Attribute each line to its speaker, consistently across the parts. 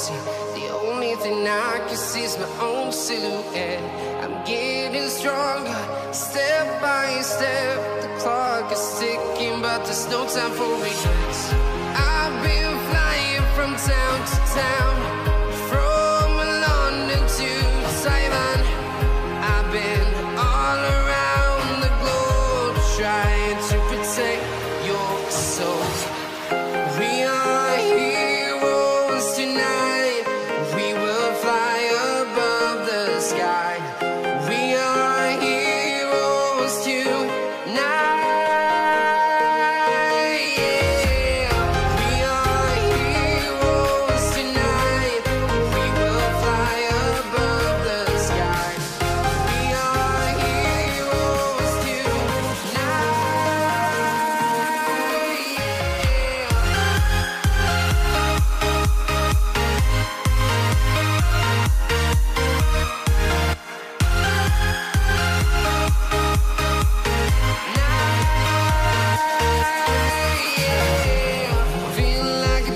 Speaker 1: reality. The only thing I can see is my own silhouette. I'm getting stronger, step by step. The clock is ticking, but there's no time for regrets. I've been flying from town to town, from London to Taiwan. I've been all around the globe, trying to protect your soul. We are heroes tonight. We will fly above the sky. We are heroes tonight. Yeah. We are heroes tonight. We will fly above the sky. We are heroes tonight. Feel like a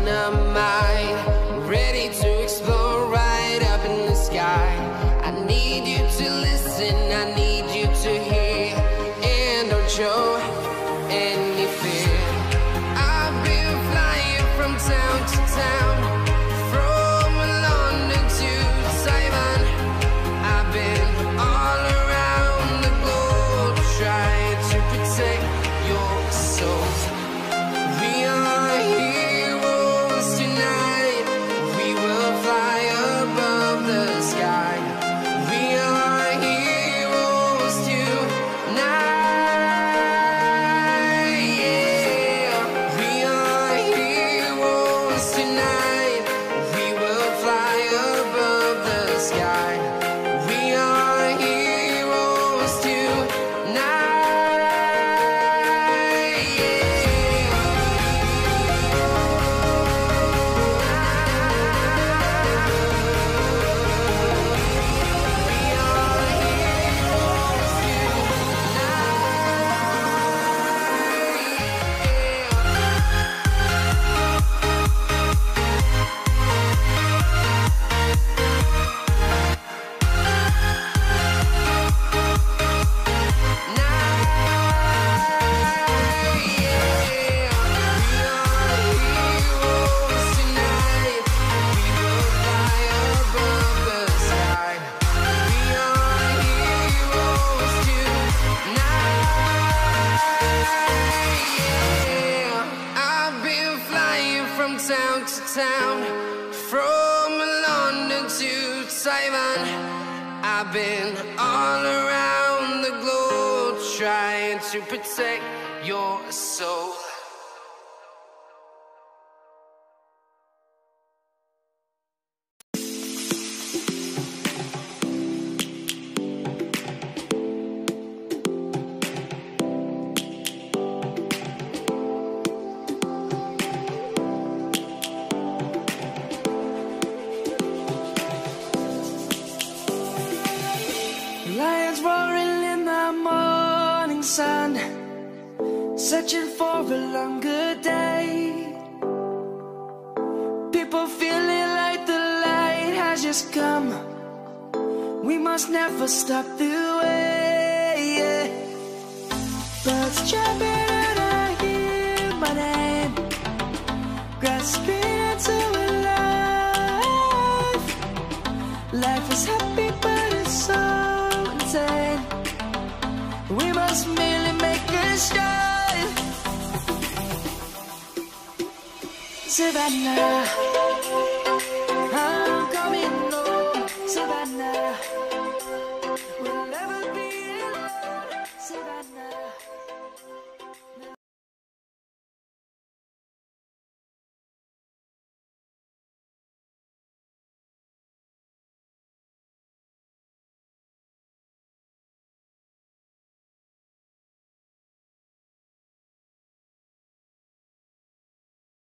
Speaker 1: dynamite, ready to explode right up in the sky. I need you to listen, I need you to hear, and don't show any fear. I've been flying from town to town, from London to Taiwan. I've been all around the globe, trying to protect your soul. We are heroes tonight. We will fly above the sky. We are heroes tonight. Yeah. We are heroes tonight. We will fly above the sky. We are heroes tonight. I've been flying from town to town, from London to Taiwan. I've been all around the globe, trying to protect your soul.
Speaker 2: Lions roaring in the morning sun, searching for a longer day. People feeling like the light has just come. We must never stop the way. Yeah. Birds jumping and I hear my name, grasping into a life. Life is happy but it's so insane. We must merely make a start. Savannah,